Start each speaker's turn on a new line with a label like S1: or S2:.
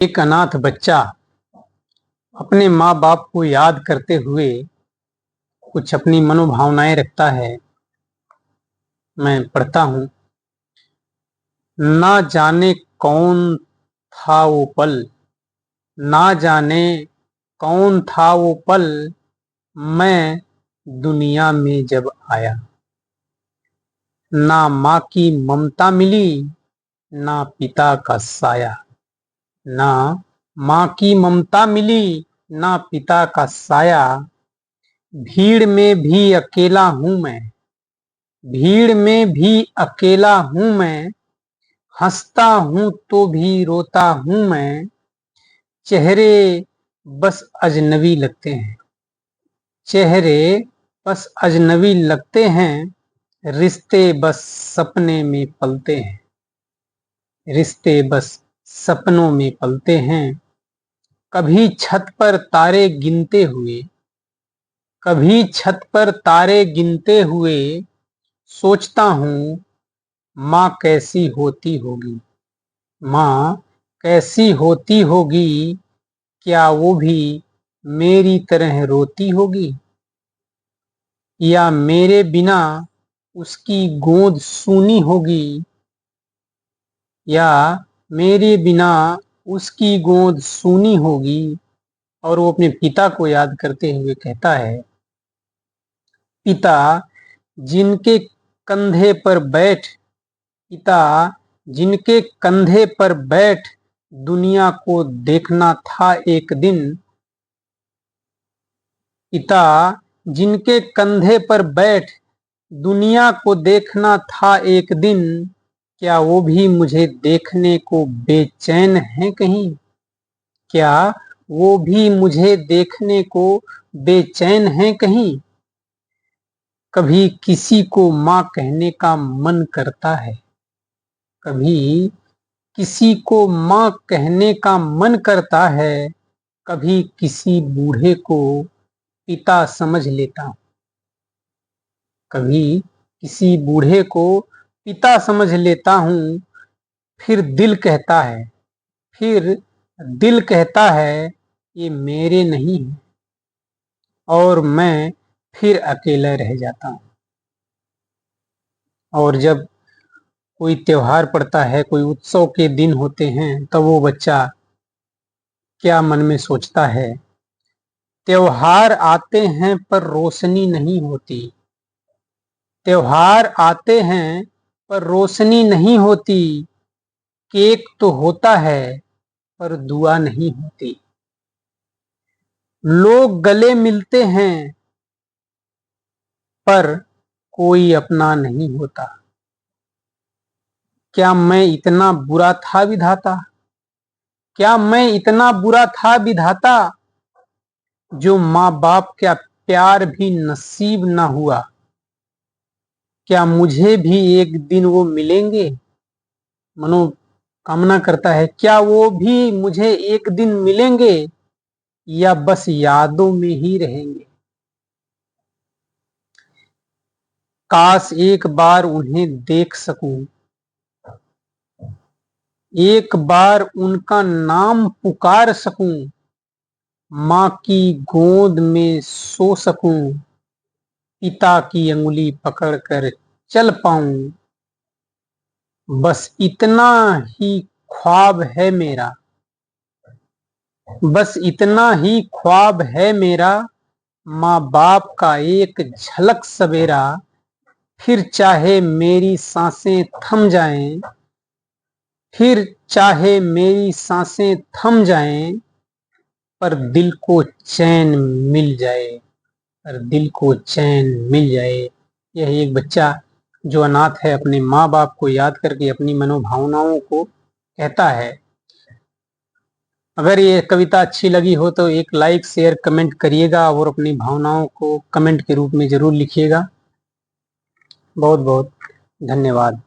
S1: एक अनाथ बच्चा अपने माँ बाप को याद करते हुए कुछ अपनी मनोभावनाएं रखता है। मैं पढ़ता हूँ। ना जाने कौन था वो पल, ना जाने कौन था वो पल, मैं दुनिया में जब आया। ना माँ की ममता मिली, ना पिता का साया। ना माँ की ममता मिली, ना पिता का साया। भीड़ में भी अकेला हूं मैं, भीड़ में भी अकेला हूं मैं। हंसता हूं तो भी रोता हूं मैं। चेहरे बस अजनबी लगते हैं, चेहरे बस अजनबी लगते हैं। रिश्ते बस सपने में पलते हैं, रिश्ते बस सपनों में पलते हैं। कभी छत पर तारे गिनते हुए, कभी छत पर तारे गिनते हुए सोचता हूँ माँ कैसी होती होगी, माँ कैसी होती होगी। क्या वो भी मेरी तरह रोती होगी, या मेरे बिना उसकी गोद सूनी होगी, या मेरे बिना उसकी गोद सूनी होगी। और वो अपने पिता को याद करते हुए कहता है, पिता जिनके कंधे पर बैठ, पिता जिनके कंधे पर बैठ दुनिया को देखना था एक दिन। पिता जिनके कंधे पर बैठ दुनिया को देखना था एक दिन। क्या वो भी मुझे देखने को बेचैन हैं कहीं, क्या वो भी मुझे देखने को बेचैन हैं कहीं। कभी किसी को माँ कहने का मन करता है, कभी किसी को माँ कहने का मन करता है। कभी किसी बूढ़े को पिता समझ लेता हूँ, कभी किसी बूढ़े को पिता समझ लेता हूँ। फिर दिल कहता है, फिर दिल कहता है ये मेरे नहीं है, और मैं फिर अकेला रह जाता हूँ। और जब कोई त्योहार पड़ता है, कोई उत्सव के दिन होते हैं, तब वो बच्चा क्या मन में सोचता है। त्योहार आते हैं पर रोशनी नहीं होती, त्योहार आते हैं पर रोशनी नहीं होती। केक तो होता है पर दुआ नहीं होती। लोग गले मिलते हैं पर कोई अपना नहीं होता। क्या मैं इतना बुरा था विधाता, क्या मैं इतना बुरा था विधाता, जो माँ बाप का प्यार भी नसीब ना हुआ। क्या मुझे भी एक दिन वो मिलेंगे, मनोकामना करता है, क्या वो भी मुझे एक दिन मिलेंगे, या बस यादों में ही रहेंगे। काश एक बार उन्हें देख सकूं, एक बार उनका नाम पुकार सकूं। माँ की गोद में सो सकूं, पिता की अंगुली पकड़कर चल पाऊं। बस इतना ही ख्वाब है मेरा, बस इतना ही ख्वाब है मेरा। माँ बाप का एक झलक सवेरा। फिर चाहे मेरी सांसें थम जाएं, फिर चाहे मेरी सांसें थम जाएं, पर दिल को चैन मिल जाए, पर दिल को चैन मिल जाए। यह एक बच्चा जो अनाथ है अपने माँ बाप को याद करके अपनी मनोभावनाओं को कहता है। अगर ये कविता अच्छी लगी हो तो एक लाइक शेयर कमेंट करिएगा, और अपनी भावनाओं को कमेंट के रूप में जरूर लिखिएगा। बहुत बहुत धन्यवाद।